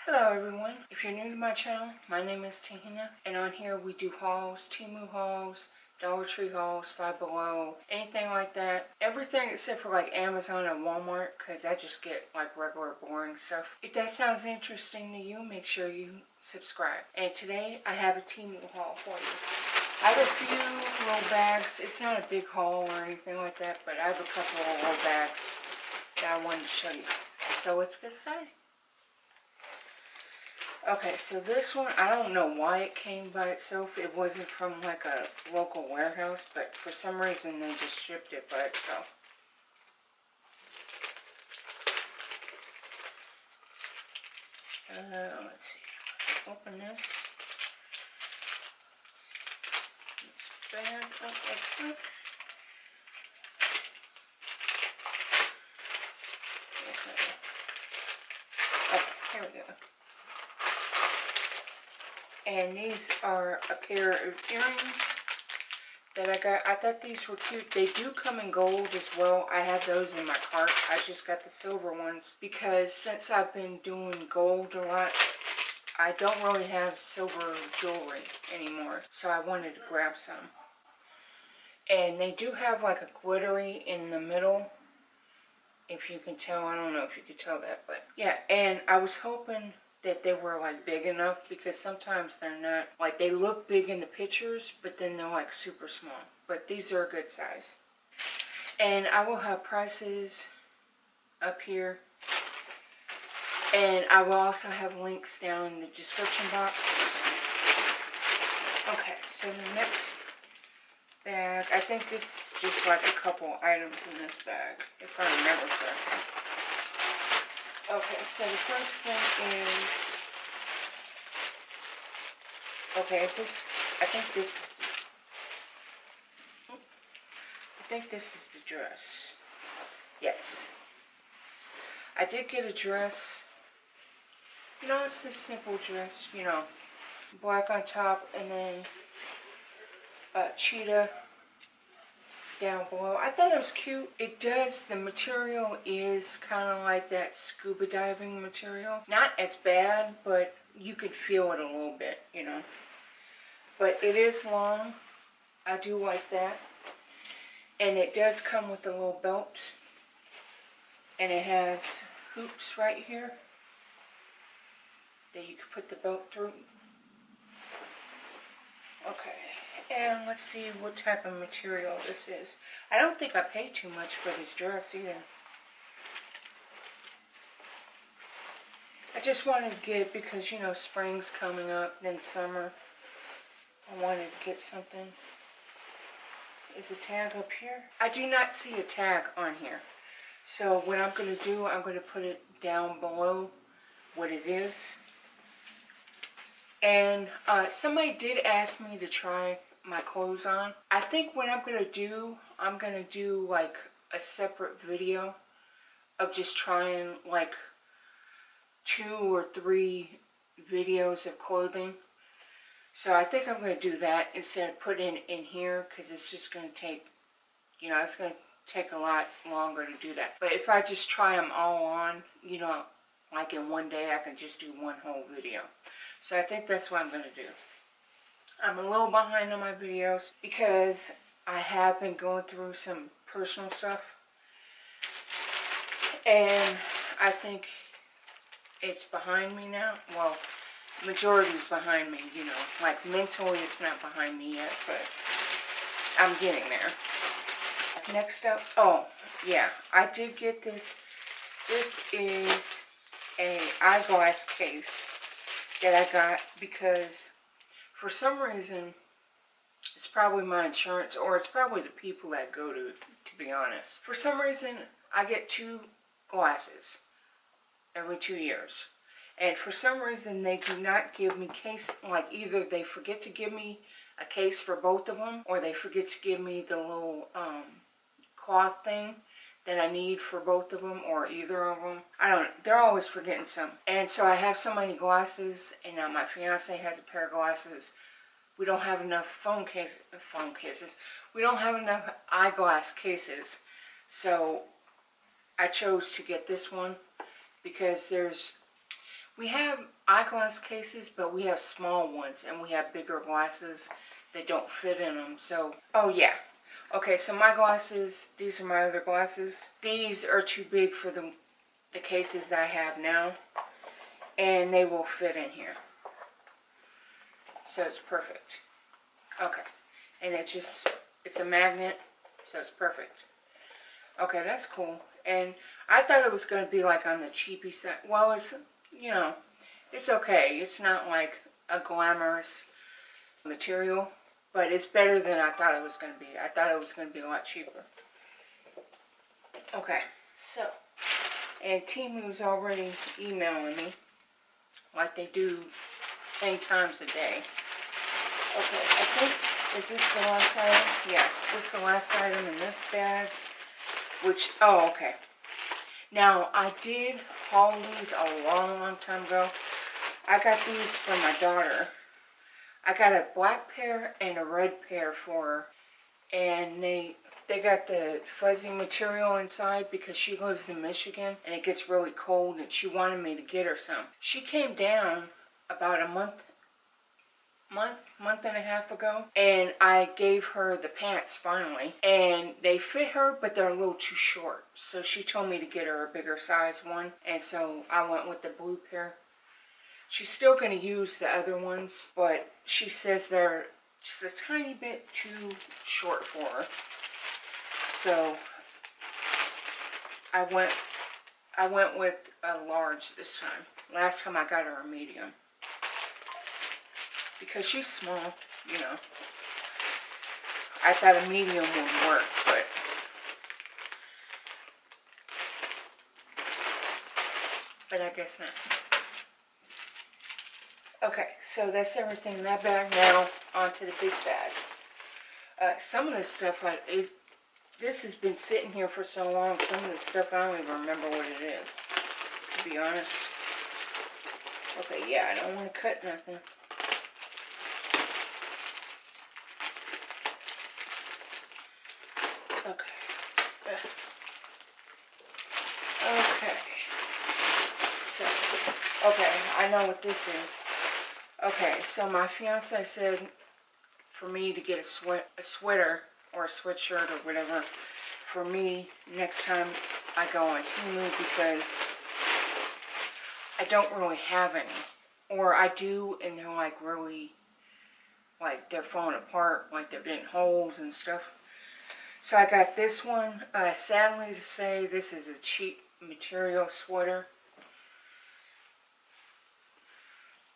Hello everyone, if you're new to my channel, my name is Tahina, and on here we do hauls, Temu hauls, Dollar Tree hauls, Five Below, anything like that. Everything except for like Amazon and Walmart, because I just get like regular boring stuff. If that sounds interesting to you, make sure you subscribe. And today I have a Temu haul for you. I have a few little bags. It's not a big haul or anything like that, but I have a couple of little bags that I wanted to show you. So let's get started. Okay, so this one, I don't know why it came by itself. It wasn't from like a local warehouse, but for some reason they just shipped it by itself. Let's see. Open this. It's bad. Oh, that's good. Okay, here we go. And these are a pair of earrings that I got. I thought these were cute. They do come in gold as well. I have those in my cart. I just got the silver ones because since I've been doing gold a lot, I don't really have silver jewelry anymore. So I wanted to grab some. And they do have like a glittery in the middle. If you can tell. I don't know if you could tell that. But yeah, and I was hoping that they were like big enough, because sometimes they're not, like they look big in the pictures but then they're like super small, but these are a good size. And I will have prices up here, and I will also have links down in the description box. Okay, so the next bag, I think this is just like a couple items in this bag, if I remember correctly. Okay, so the first thing is, okay, is this, I think this is the dress. Yes. I did get a dress. You know, it's this simple dress, you know, black on top and then cheetah down below. I thought it was cute. It does, the material is kind of like that scuba diving material. Not as bad, but you could feel it a little bit, you know. But it is long. I do like that. And it does come with a little belt. And it has hoops right here that you can put the belt through. Okay. And let's see what type of material this is. I don't think I paid too much for this dress either. I just wanted to get it because, you know, spring's coming up, then summer. I wanted to get something. Is the tag up here? I do not see a tag on here. So what I'm going to do, I'm going to put it down below what it is. And somebody did ask me to try my clothes on. I think what I'm gonna do, I'm gonna do like a separate video of just trying like 2 or 3 videos of clothing. So I think I'm gonna do that instead of putting it in here, because it's just gonna take, you know, it's gonna take a lot longer to do that. But if I just try them all on, you know, like in one day, I can just do one whole video. So I think that's what I'm gonna do. I'm a little behind on my videos because I have been going through some personal stuff. And I think it's behind me now. Well, majority is behind me, you know. Like mentally it's not behind me yet, but I'm getting there. Next up, oh, yeah, I did get this. This is an eyeglass case that I got because for some reason, it's probably my insurance, or it's probably the people that go to be honest. For some reason, I get 2 glasses every 2 years. And for some reason, they do not give me case, like either they forget to give me a case for both of them, or they forget to give me the little cloth thing that I need for both of them, or either of them. I don't know. They're always forgetting some. And so I have so many glasses, and now my fiance has a pair of glasses. We don't have enough phone cases. We don't have enough eyeglass cases. So I chose to get this one because We have eyeglass cases, but we have small ones, and we have bigger glasses that don't fit in them. So, oh yeah. Okay, so my glasses, these are my other glasses. These are too big for the cases that I have now, and they will fit in here. So it's perfect. Okay, and it's a magnet, so it's perfect. Okay, that's cool. And I thought it was going to be like on the cheapy side. Well, it's, you know, it's okay. It's not like a glamorous material, but it's better than I thought it was going to be. I thought it was going to be a lot cheaper. Okay, so, and Temu's already emailing me like they do 10 times a day. Okay, I think, is this the last item? Yeah, this is the last item in this bag. Which, oh, okay. Now, I did haul these a long time ago. I got these for my daughter. I got a black pair and a red pair for her. And they got the fuzzy material inside because she lives in Michigan and it gets really cold and she wanted me to get her some. She came down about a month and a half ago, and I gave her the pants finally, and they fit her, but they're a little too short, so she told me to get her a bigger size one, and so I went with the blue pair. She's still going to use the other ones, but she says they're just a tiny bit too short for her, so I went with a large this time. Last time I got her a medium. Because she's small, you know. I thought a medium would work, but I guess not. Okay, so that's everything in that bag. Now, onto the big bag. Some of this stuff, this has been sitting here for so long, some of this stuff I don't even remember what it is, to be honest. Okay, yeah, I don't want to cut nothing. Okay. So, okay, I know what this is. Okay, so my fiance said for me to get a sweater or a sweatshirt or whatever for me next time I go on Temu because I don't really have any. Or I do, and they're like really, like they're falling apart, like they're getting holes and stuff. So I got this one. Sadly to say, this is a cheap material sweater.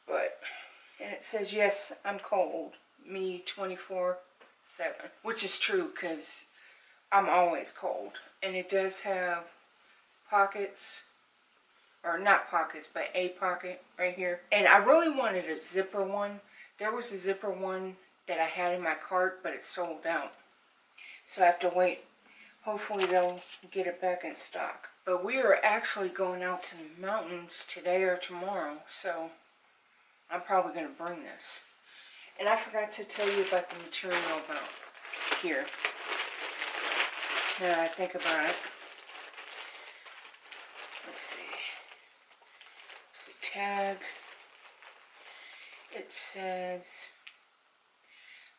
But, and it says, yes, I'm cold. Me 24/7. Which is true, because I'm always cold. And it does have pockets. Or not pockets, but a pocket right here. And I really wanted a zipper one. There was a zipper one that I had in my cart, but it's sold out. So I have to wait. Hopefully they'll get it back in stock. But we are actually going out to the mountains today or tomorrow. So I'm probably going to bring this. And I forgot to tell you about the material about here. Now that I think about it. Let's see. It's a tag. It says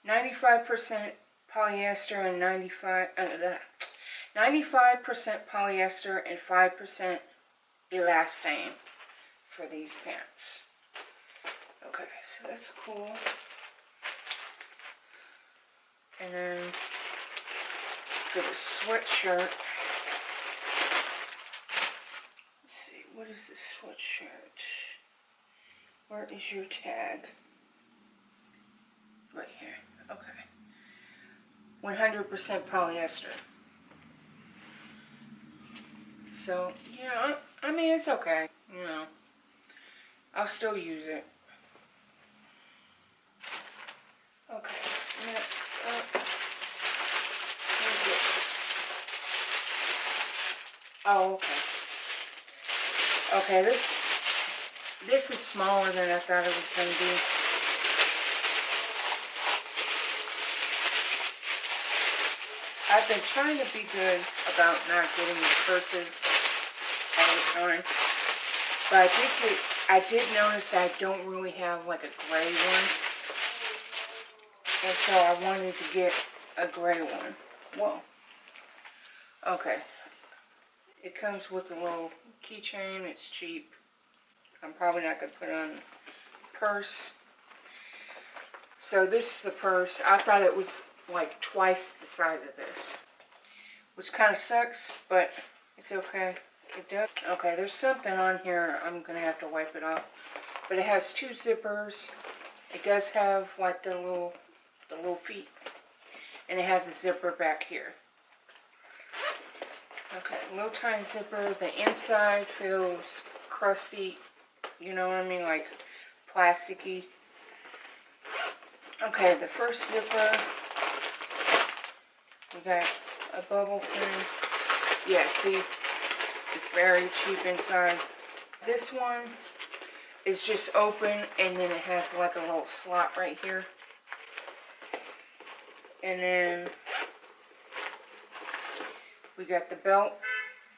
95% polyester and 95% polyester and 5% elastane for these pants. Okay, so that's cool. And then for the sweatshirt, let's see, what is the sweatshirt? Where is your tag? Right here, okay. 100% polyester. So, yeah, I mean, it's okay, you know. I'll still use it. Okay, next up. Oh, okay. Okay, this is smaller than I thought it was going to be. I've been trying to be good about not getting the purses all the time. But I did get I did notice that I don't really have like a gray one. And so I wanted to get a gray one. Whoa. Okay. It comes with a little keychain. It's cheap. I'm probably not going to put it on the purse. So this is the purse. I thought it was like twice the size of this, which kind of sucks, but it's okay. It does. Okay, there's something on here. I'm going to have to wipe it off. But it has two zippers. It does have like the little feet. And it has a zipper back here. Okay, little tiny zipper. The inside feels crusty. You know what I mean? Like plasticky. Okay, the first zipper. We got a bubble thing. Yeah, see? It's very cheap inside. This one is just open, and then it has like a little slot right here. And then we got the belt,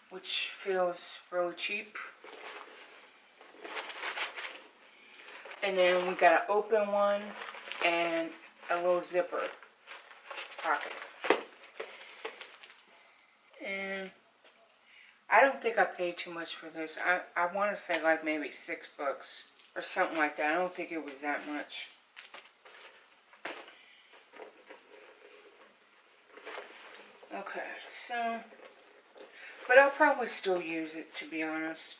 which feels really cheap. And then we got an open one and a little zipper pocket. And I don't think I paid too much for this. I want to say like maybe $6 or something like that. I don't think it was that much. Okay, so, but I'll probably still use it, to be honest.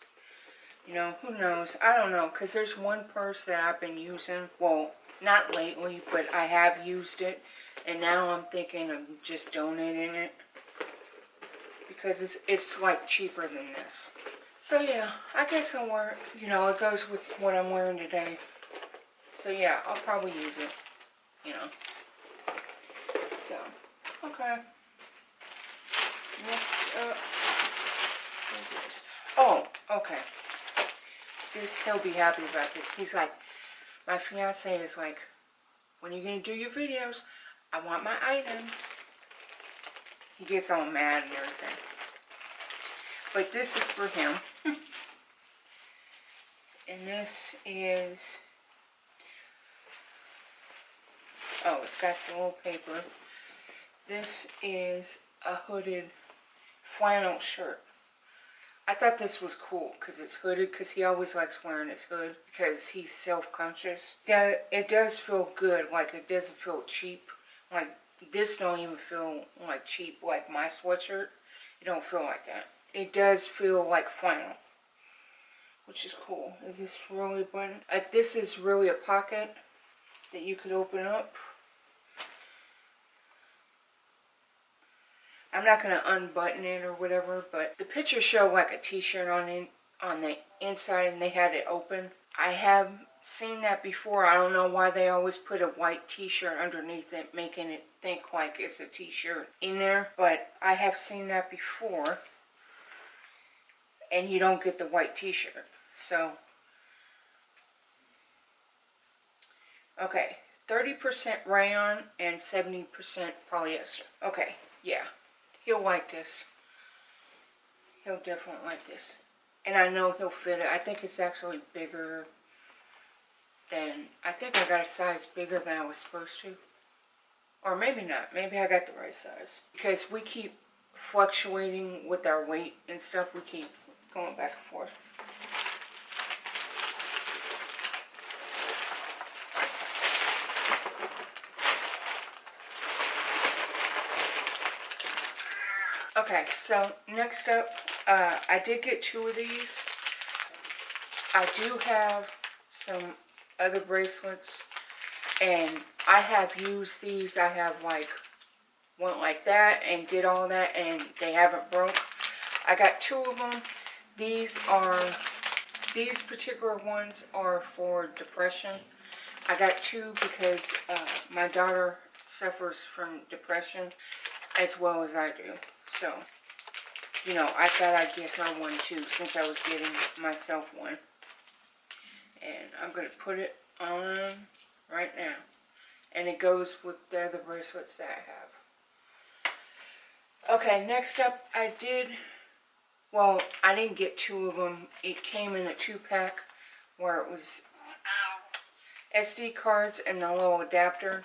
You know, who knows? I don't know, because there's one purse that I've been using. Well, not lately, but I have used it. And now I'm thinking of just donating it. Because it's like cheaper than this. So yeah, I guess I'll wear it. You know, it goes with what I'm wearing today. So yeah, I'll probably use it. You know. So, okay. Next up, oh, okay. He'll be happy about this. He's like, my fiance is like, when are you going to do your videos? I want my items. He gets all mad and everything. But this is for him. And this is, oh, it's got the little paper. This is a hooded flannel shirt. I thought this was cool because it's hooded, because he always likes wearing his hood because he's self-conscious. Yeah, it does feel good. Like, it doesn't feel cheap. Like, this don't even feel like cheap like my sweatshirt. It don't feel like that. It does feel like flannel, which is cool. Is this really buttoned? This is really a pocket that you could open up. I'm not going to unbutton it or whatever, but the pictures show like a t-shirt on the inside, and they had it open. I have seen that before. I don't know why they always put a white t-shirt underneath it, making it think like it's a t-shirt in there, but I have seen that before, and you don't get the white t-shirt. So, okay, 30% rayon and 70% polyester. Okay, yeah. He'll like this. He'll definitely like this. And I know he'll fit it. I think it's actually bigger than, I think I got a size bigger than I was supposed to. Or maybe not. Maybe I got the right size. Because we keep fluctuating with our weight and stuff. We keep going back and forth. Okay, so next up, I did get 2 of these. I do have some other bracelets, and I have used these. I have like went like that and did all that, and they haven't broke. I got 2 of them. These particular ones are for depression. I got 2 because my daughter suffers from depression as well as I do. So, you know, I thought I'd get her one too, since I was getting myself one. And I'm going to put it on right now. And it goes with the other bracelets that I have. Okay, next up I didn't get 2 of them. It came in a 2-pack where it was SD cards and the little adapter.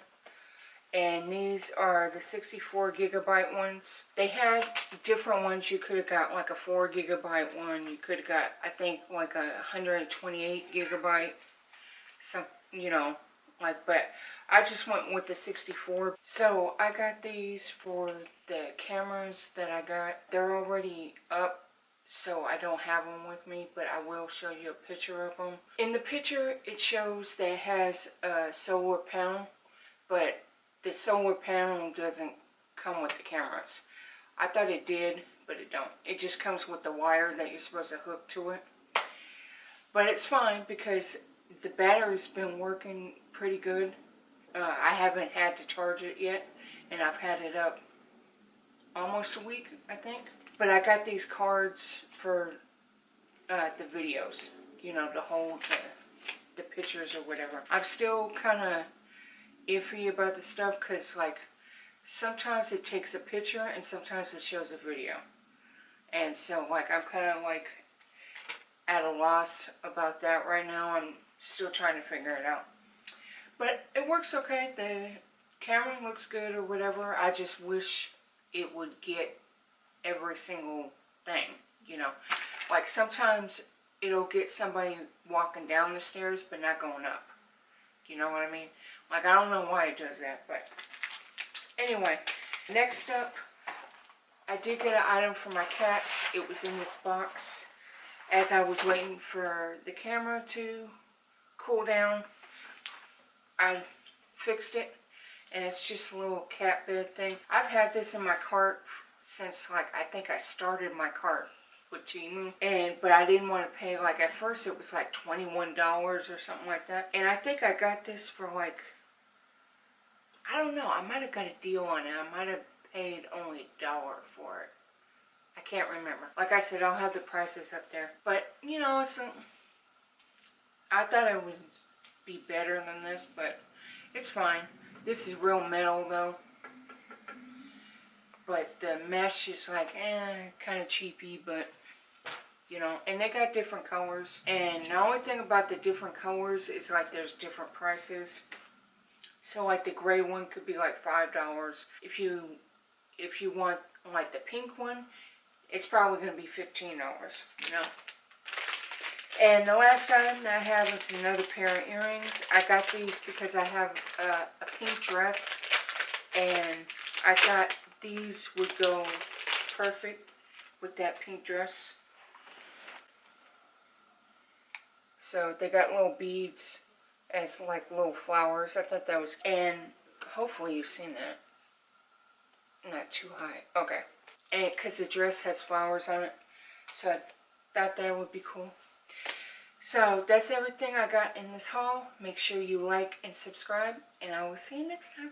And these are the 64 gigabyte ones. They had different ones. You could have got like a 4 gigabyte one. You could have got, I think, like a 128 gigabyte. Some, you know, like, but I just went with the 64. So I got these for the cameras that I got. They're already up, so I don't have them with me, but I will show you a picture of them. In the picture, it shows that it has a solar panel, but the solar panel doesn't come with the cameras. I thought it did, but it don't. It just comes with the wire that you're supposed to hook to it. But it's fine because the battery's been working pretty good. I haven't had to charge it yet, and I've had it up almost a week, I think. But I got these cards for the videos, you know, to hold the pictures or whatever. I'm still kind of iffy about the stuff because, like, sometimes it takes a picture and sometimes it shows a video. And so, like, I'm kind of, like, at a loss about that right now. I'm still trying to figure it out. But it works okay. The camera looks good or whatever. I just wish it would get every single thing, you know. Like, sometimes it'll get somebody walking down the stairs but not going up. You know what I mean? Like, I don't know why it does that, but anyway. Next up, I did get an item for my cats. It was in this box. As I was waiting for the camera to cool down, I fixed it, and it's just a little cat bed thing. I've had this in my cart since, like, I think I started my cart with Temu, but I didn't want to pay, like, at first it was like $21 or something like that, and I think I got this for, like, I don't know, I might have got a deal on it. I might have paid only $1 for it. I can't remember. Like I said, I'll have the prices up there, but, you know, it's I thought it would be better than this, but it's fine. This is real metal, though. But the mesh is like, kind of cheapy, but, you know, and they got different colors. And the only thing about the different colors is, like, there's different prices. So, like, the gray one could be, like, $5. If you want, like, the pink one, it's probably going to be $15, you know. And the last item that I have is another pair of earrings. I got these because I have a pink dress, and I thought these would go perfect with that pink dress. So they got little beads as like little flowers. I thought that was, and hopefully you've seen that. Not too high. Okay. And because the dress has flowers on it, so I thought that would be cool. So that's everything I got in this haul. Make sure you like and subscribe, and I will see you next time.